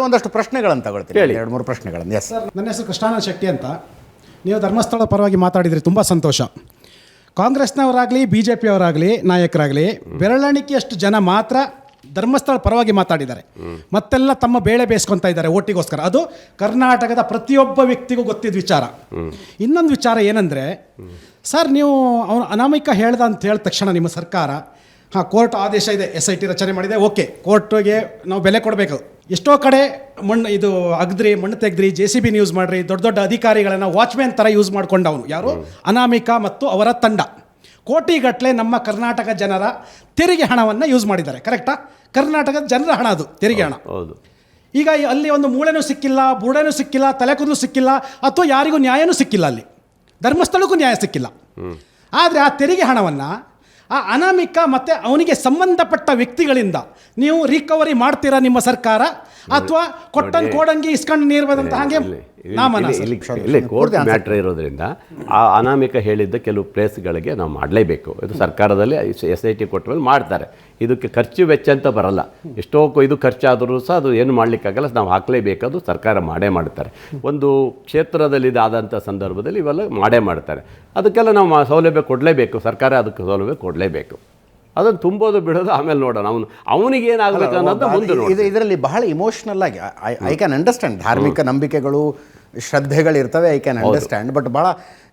ಒಂದಷ್ಟು ಪ್ರಶ್ನೆಗಳನ್ನು ತಗೊಳ್ತೀನಿ, 2-3 ಪ್ರಶ್ನೆಗಳನ್ನು. ಎಸ್ ಸರ್, ನನ್ನ ಹೆಸರು ಕೃಷ್ಣಾನಂದ ಶೆಟ್ಟಿ ಅಂತ. ನೀವು ಧರ್ಮಸ್ಥಳದ ಪರವಾಗಿ ಮಾತಾಡಿದ್ರಿ, ತುಂಬ ಸಂತೋಷ. ಕಾಂಗ್ರೆಸ್ನವರಾಗಲಿ ಬಿ ಜೆ ಪಿಯವರಾಗಲಿ ನಾಯಕರಾಗಲಿ ಬೆರಳೆಣಿಕೆಯಷ್ಟು ಜನ ಮಾತ್ರ ಧರ್ಮಸ್ಥಳ ಪರವಾಗಿ ಮಾತಾಡಿದ್ದಾರೆ. ಮತ್ತೆಲ್ಲ ತಮ್ಮ ಬೇಳೆ ಬೇಯಿಸ್ಕೊತಾ ಇದ್ದಾರೆ ಓಟಿಗೋಸ್ಕರ. ಅದು ಕರ್ನಾಟಕದ ಪ್ರತಿಯೊಬ್ಬ ವ್ಯಕ್ತಿಗೂ ಗೊತ್ತಿದ್ದ ವಿಚಾರ. ಇನ್ನೊಂದು ವಿಚಾರ ಏನಂದರೆ, ಸರ್ ನೀವು ಅವನು ಅನಾಮಿಕ ಹೇಳ್ದ ಅಂತ ಹೇಳಿದ ತಕ್ಷಣ ನಿಮ್ಮ ಸರ್ಕಾರ ಕೋರ್ಟ್ ಆದೇಶ ಇದೆ, SIT ರಚನೆ ಮಾಡಿದೆ, ಓಕೆ, ಕೋರ್ಟ್ಗೆ ನಾವು ಬೆಲೆ ಕೊಡಬೇಕು. ಎಷ್ಟೋ ಕಡೆ ಇದು ಅಗದ್ರಿ, ಮಣ್ಣು ತೆಗೆದ್ರಿ, JCB ಯೂಸ್ ಮಾಡ್ರಿ, ದೊಡ್ಡ ದೊಡ್ಡ ಅಧಿಕಾರಿಗಳನ್ನು ವಾಚ್ಮ್ಯಾನ್ ಥರ ಯೂಸ್ ಮಾಡ್ಕೊಂಡವನು ಯಾರು? ಅನಾಮಿಕ ಮತ್ತು ಅವರ ತಂಡ. ಕೋಟಿಗಟ್ಟಲೆ ನಮ್ಮ ಕರ್ನಾಟಕ ಜನರ ತೆರಿಗೆ ಹಣವನ್ನು ಯೂಸ್ ಮಾಡಿದ್ದಾರೆ. ಕರೆಕ್ಟಾ? ಕರ್ನಾಟಕದ ಜನರ ಹಣ ಅದು, ತೆರಿಗೆ ಹಣ. ಈಗ ಅಲ್ಲಿ ಒಂದು ಮೂಳೆನೂ ಸಿಕ್ಕಿಲ್ಲ, ಬುಡನೂ ಸಿಕ್ಕಿಲ್ಲ, ತಲೆಕೂದಲು ಸಿಕ್ಕಿಲ್ಲ, ಅಥವಾ ಯಾರಿಗೂ ನ್ಯಾಯನೂ ಸಿಕ್ಕಿಲ್ಲ. ಅಲ್ಲಿ ಧರ್ಮಸ್ಥಳಕ್ಕೂ ನ್ಯಾಯ ಸಿಕ್ಕಿಲ್ಲ. ಆದರೆ ಆ ತೆರಿಗೆ ಹಣವನ್ನು ಆ ಅನಾಮಿಕ ಮತ್ತು ಅವನಿಗೆ ಸಂಬಂಧಪಟ್ಟ ವ್ಯಕ್ತಿಗಳಿಂದ ನೀವು ರಿಕವರಿ ಮಾಡ್ತೀರಾ ನಿಮ್ಮ ಸರ್ಕಾರ, ಅಥವಾ ಕೊಟ್ಟನ್ ಕೋಡಂಗಿ ಇಸ್ಕೊಂಡು ನೀರು ಬಂದಂತ ಹಾಗೆ ಇಲ್ಲಿ ಕೋರ್ಟ್ ಮ್ಯಾಟ್ರ್ ಇರೋದ್ರಿಂದ ಆ ಅನಾಮಿಕ ಹೇಳಿದ್ದ ಕೆಲವು ಪ್ಲೇಸ್ಗಳಿಗೆ ನಾವು ಮಾಡಲೇಬೇಕು. ಇದು ಸರ್ಕಾರದಲ್ಲಿ SIT ಕೊಟ್ಟ ಮೇಲೆ ಮಾಡ್ತಾರೆ. ಇದಕ್ಕೆ ಖರ್ಚು ವೆಚ್ಚ ಅಂತ ಬರಲ್ಲ. ಎಷ್ಟೋ ಇದು ಖರ್ಚಾದರೂ ಸಹ ಅದು ಏನು ಮಾಡಲಿಕ್ಕಾಗಲ್ಲ, ನಾವು ಹಾಕಲೇಬೇಕದು ಸರ್ಕಾರ ಮಾಡೇ ಮಾಡ್ತಾರೆ. ಒಂದು ಕ್ಷೇತ್ರದಲ್ಲಿ ಇದಾದಂಥ ಸಂದರ್ಭದಲ್ಲಿ ಇವೆಲ್ಲ ಮಾಡೇ ಮಾಡ್ತಾರೆ. ಅದಕ್ಕೆಲ್ಲ ನಾವು ಸೌಲಭ್ಯ ಕೊಡಲೇಬೇಕು, ಸರ್ಕಾರ ಅದಕ್ಕೆ ಸೌಲಭ್ಯ ಕೊಡಲೇಬೇಕು. ಅದನ್ನು ತುಂಬೋದು ಬಿಡೋದು ಆಮೇಲೆ ನೋಡೋಣ, ಅವನಿಗೆ ಏನಾಗಬೇಕು ಅನ್ನೋದು ಮುಂದೆ ನೋಡಿ. ಇದರಲ್ಲಿ ಬಹಳ ಇಮೋಷ್ನಲ್ ಆಗಿ ಐ ಕ್ಯಾನ್ ಅಂಡರ್ಸ್ಟ್ಯಾಂಡ್. ಧಾರ್ಮಿಕ ನಂಬಿಕೆಗಳು, ಶ್ರದ್ಧೆಗಳಿರ್ತವೆ, ಐ ಕ್ಯಾನ್ ಅಂಡರ್ಸ್ಟ್ಯಾಂಡ್. ಬಟ್ ಭಾಳ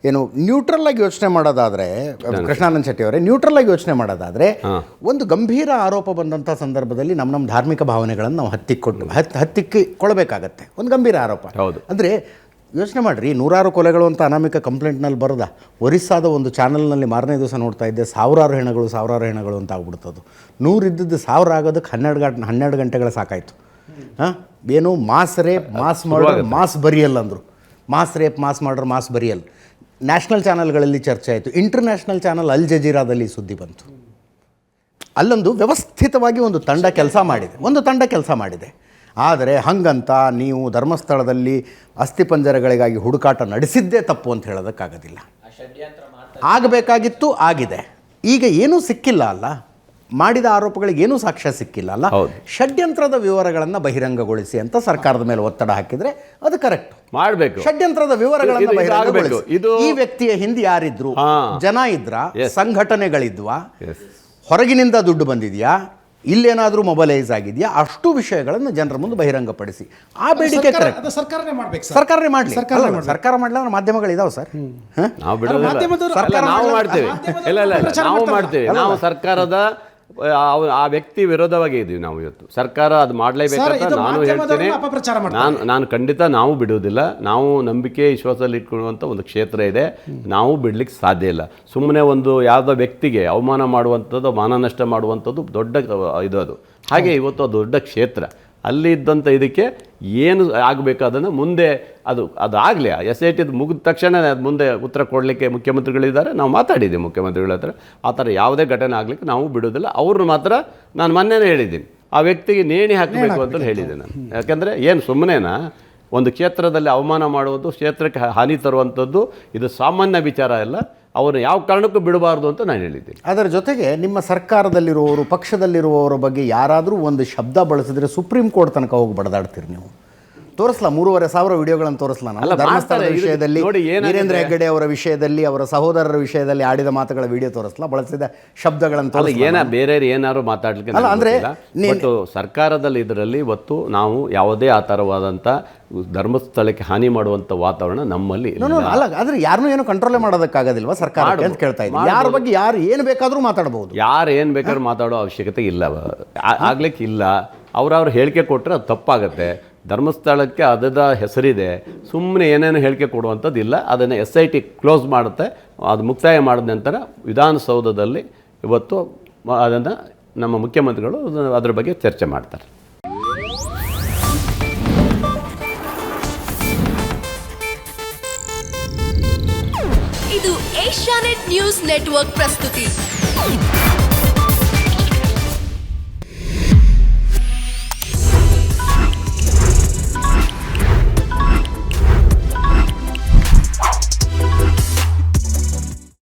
ಏನು ನ್ಯೂಟ್ರಲ್ ಆಗಿ ಯೋಚನೆ ಮಾಡೋದಾದರೆ, ಕೃಷ್ಣಾನಂದ ಶೆಟ್ಟಿ ಅವರೇ, ನ್ಯೂಟ್ರಲ್ ಆಗಿ ಯೋಚನೆ ಮಾಡೋದಾದರೆ, ಒಂದು ಗಂಭೀರ ಆರೋಪ ಬಂದಂಥ ಸಂದರ್ಭದಲ್ಲಿ ನಮ್ಮ ಧಾರ್ಮಿಕ ಭಾವನೆಗಳನ್ನು ನಾವು ಹತ್ತಿಕ್ಕೊಳ್ಬೇಕಾಗತ್ತೆ. ಒಂದು ಗಂಭೀರ ಆರೋಪ ಅಂದರೆ ಯೋಚನೆ ಮಾಡಿರಿ, 100 ಕೊಲೆಗಳು ಅಂತ ಅನಾಮಿಕ ಕಂಪ್ಲೇಂಟ್ನಲ್ಲಿ ಬರೋದ. ಒರಿಸ್ಸಾದ ಒಂದು ಚಾನಲ್ನಲ್ಲಿ ಮಾರನೇ ದಿವಸ ನೋಡ್ತಾ ಇದ್ದೆ, ಸಾವಿರಾರು ಹೆಣಗಳು ಅಂತ ಆಗ್ಬಿಡ್ತದು. 100 ಇದ್ದದ್ದು 1000 ಆಗೋದಕ್ಕೆ 12 ಗಂಟೆಗಳ ಸಾಕಾಯಿತು. ಏನು mass rape, mass murder, mass burial ಅಂದರು. Mass rape, mass murder, mass burial national ಚಾನಲ್ಗಳಲ್ಲಿ ಚರ್ಚೆ ಆಯಿತು. ಇಂಟರ್ನ್ಯಾಷನಲ್ ಚಾನಲ್ ಅಲ್ ಜಜೀರಾದಲ್ಲಿ ಸುದ್ದಿ ಬಂತು. ಅಲ್ಲೊಂದು ವ್ಯವಸ್ಥಿತವಾಗಿ ಒಂದು ತಂಡ ಕೆಲಸ ಮಾಡಿದೆ. ಆದರೆ ಹಂಗಂತ ನೀವು ಧರ್ಮಸ್ಥಳದಲ್ಲಿ ಅಸ್ಥಿಪಂಜರಗಳಿಗಾಗಿ ಹುಡುಕಾಟ ನಡೆಸಿದ್ದೇ ತಪ್ಪು ಅಂತ ಹೇಳೋದಕ್ಕಾಗೋದಿಲ್ಲ. ಆಗಬೇಕಾಗಿತ್ತು, ಆಗಿದೆ. ಈಗ ಏನೂ ಸಿಕ್ಕಿಲ್ಲ ಅಲ್ಲ, ಮಾಡಿದ ಆರೋಪಗಳಿಗೆ ಏನೂ ಸಾಕ್ಷ್ಯ ಸಿಕ್ಕಿಲ್ಲ ಅಲ್ಲ. ಷಡ್ಯಂತ್ರದ ವಿವರಗಳನ್ನು ಬಹಿರಂಗಗೊಳಿಸಿ ಅಂತ ಸರ್ಕಾರದ ಮೇಲೆ ಒತ್ತಡ ಹಾಕಿದರೆ ಅದು ಕರೆಕ್ಟ್ ಮಾಡಬೇಕು. ಷಡ್ಯಂತ್ರದ ವಿವರಗಳನ್ನು ಬಹಿರಂಗಗೊಳಿಸಿ. ಈ ವ್ಯಕ್ತಿಯ ಹಿಂದೆ ಯಾರಿದ್ರು? ಜನ ಇದ್ರ? ಸಂಘಟನೆಗಳಿದ್ವಾ? ಹೊರಗಿನಿಂದ ದುಡ್ಡು ಬಂದಿದೆಯಾ? ಇಲ್ಲೇನಾದರೂ ಮೊಬೈಲೈಸ್ ಆಗಿದೆಯಾ? ಅಷ್ಟು ವಿಷಯಗಳನ್ನು ಜನರ ಮುಂದೆ ಬಹಿರಂಗಪಡಿಸಿ ಆ ಬೇಡಿಕೆ ಸರ್ಕಾರನೇ ಮಾಡಬೇಕು. ಸರ್ಕಾರ ಮಾಡಲಿ. ಸರ್ಕಾರ ಮಾಡಲಿಲ್ಲ, ಮಾಧ್ಯಮಗಳಿದಾವೆ ಸರ್. ನಾವು ಬಿಡೋದಿಲ್ಲ, ನಾವು ಮಾಡ್ತೇವೆ. ನಾವು ಮಾಡ್ತೇವೆ. ನಾವು ಸರ್ಕಾರದ ಆ ವ್ಯಕ್ತಿ ವಿರೋಧವಾಗಿ ಇದ್ದೀವಿ ನಾವು ಇವತ್ತು. ಸರ್ಕಾರ ಅದು ಮಾಡಲೇಬೇಕಂತ ನಾನು ಹೇಳ್ತೇನೆ. ನಾನು ಖಂಡಿತ ನಾವು ಬಿಡುವುದಿಲ್ಲ. ನಾವು ನಂಬಿಕೆ ವಿಶ್ವಾಸದಲ್ಲಿ ಇಟ್ಕೊಳ್ಳುವಂಥ ಒಂದು ಕ್ಷೇತ್ರ ಇದೆ, ನಾವು ಬಿಡ್ಲಿಕ್ಕೆ ಸಾಧ್ಯ ಇಲ್ಲ. ಸುಮ್ಮನೆ ಒಂದು ಯಾವುದೋ ವ್ಯಕ್ತಿಗೆ ಅವಮಾನ ಮಾಡುವಂಥದ್ದು, ಮಾನನಷ್ಟ ಮಾಡುವಂಥದ್ದು ದೊಡ್ಡ ಅದು. ಹಾಗೆ ಇವತ್ತು ದೊಡ್ಡ ಕ್ಷೇತ್ರ, ಅಲ್ಲಿ ಇದ್ದಂಥ ಇದಕ್ಕೆ ಏನು ಆಗಬೇಕು ಅದನ್ನು ಮುಂದೆ ಅದು ಆಗಲಿ. SIT ಮುಗಿದ ತಕ್ಷಣ ಮುಂದೆ ಉತ್ತರ ಕೊಡಲಿಕ್ಕೆ ಮುಖ್ಯಮಂತ್ರಿಗಳಿದ್ದಾರೆ. ನಾವು ಮಾತಾಡಿದ್ದೀವಿ ಮುಖ್ಯಮಂತ್ರಿಗಳ ಹತ್ರ. ಆ ಥರ ಯಾವುದೇ ಘಟನೆ ಆಗಲಿಕ್ಕೆ ನಾವು ಬಿಡೋದಿಲ್ಲ. ಅವ್ರನ್ನ ಮಾತ್ರ ನಾನು ಮೊನ್ನೆನೇ ಹೇಳಿದ್ದೀನಿ, ಆ ವ್ಯಕ್ತಿಗೆ ನೇಣಿ ಹಾಕಬೇಕು ಅಂತ ಹೇಳಿದ್ದೆ ನಾನು. ಯಾಕಂದರೆ ಏನು ಸುಮ್ಮನೆನಾ ಒಂದು ಕ್ಷೇತ್ರದಲ್ಲಿ ಅವಮಾನ ಮಾಡುವುದು, ಕ್ಷೇತ್ರಕ್ಕೆ ಹಾನಿ ತರುವಂಥದ್ದು ಇದು ಸಾಮಾನ್ಯ ವಿಚಾರ ಅಲ್ಲ. ಅವರು ಯಾವ ಕಾರಣಕ್ಕೂ ಬಿಡಬಾರ್ದು ಅಂತ ನಾನು ಹೇಳಿದ್ದೀನಿ. ಅದರ ಜೊತೆಗೆ ನಿಮ್ಮ ಸರ್ಕಾರದಲ್ಲಿರುವವರು, ಪಕ್ಷದಲ್ಲಿರುವವರ ಬಗ್ಗೆ ಯಾರಾದರೂ ಒಂದು ಶಬ್ದ ಬಳಸಿದ್ರೆ ಸುಪ್ರೀಂ ಕೋರ್ಟ್ ತನಕ ಹೋಗಿ ಬಡದಾಡ್ತೀರಿ ನೀವು. ತೋರಿಸ್ಲಾ 3500 ವಿಡಿಯೋಗಳನ್ನು ತೋರಿಸ್ಲಾ ನಾನು ಧರ್ಮಸ್ಥಳದ ವಿಷಯದಲ್ಲಿ, ವೀರೇಂದ್ರ ಹೆಗ್ಗಡೆ ಅವರ ವಿಷಯದಲ್ಲಿ, ಅವರ ಸಹೋದರರ ವಿಷಯದಲ್ಲಿ ಆಡಿದ ಮಾತುಗಳ ವಿಡಿಯೋ ತೋರಿಸ್ಲಾ, ಬಳಸಿದ ಶಬ್ದಗಳನ್ನು ತೋರಿಸ್ಲಾ. ಬೇರೆ ಏನಾದ್ರು ಮಾತಾಡ್ಲಿಕ್ಕೆ ಅಲ್ಲ ಅಂದರೆ ಸರ್ಕಾರದಲ್ಲಿ ಇದರಲ್ಲಿ ಇವತ್ತು ನಾವು ಯಾವುದೇ ಆ ಥರವಾದಂಥ ಧರ್ಮಸ್ಥಳಕ್ಕೆ ಹಾನಿ ಮಾಡುವಂಥ ವಾತಾವರಣ ನಮ್ಮಲ್ಲಿ ಅಲ್ಲ. ಆದರೆ ಯಾರನ್ನೂ ಏನು ಕಂಟ್ರೋಲೇ ಮಾಡೋದಕ್ಕಾಗೋದಿಲ್ವಾ ಸರ್ಕಾರ ಅಂತ ಕೇಳ್ತಾ ಇದ್ದೀನಿ. ಯಾರ ಬಗ್ಗೆ ಯಾರು ಏನು ಬೇಕಾದರೂ ಮಾತಾಡ್ಬೋದು, ಯಾರು ಏನು ಬೇಕಾದ್ರೂ ಮಾತಾಡೋ ಅವಶ್ಯಕತೆ ಇಲ್ಲ, ಆಗ್ಲಿಕ್ಕಿಲ್ಲ. ಅವ್ರವ್ರು ಹೇಳಿಕೆ ಕೊಟ್ಟರೆ ಅದು ತಪ್ಪಾಗತ್ತೆ. ಧರ್ಮಸ್ಥಳಕ್ಕೆ ಅದದ ಹೆಸರಿದೆ, ಸುಮ್ಮನೆ ಏನೇನು ಹೇಳಿಕೆ ಕೊಡುವಂಥದ್ದಿಲ್ಲ. ಅದನ್ನು SIT ಕ್ಲೋಸ್ ಮಾಡುತ್ತೆ. ಅದು ಮುಕ್ತಾಯ ಮಾಡಿದ ನಂತರ ವಿಧಾನಸೌಧದಲ್ಲಿ ಇವತ್ತು ಅದನ್ನು ನಮ್ಮ ಮುಖ್ಯಮಂತ್ರಿಗಳು ಅದರ ಬಗ್ಗೆ ಚರ್ಚೆ ಮಾಡ್ತಾರೆ. ಇದು ಏಷ್ಯಾನೆಟ್ ನ್ಯೂಸ್ ನೆಟ್ವರ್ಕ್ ಪ್ರಸ್ತುತಿ.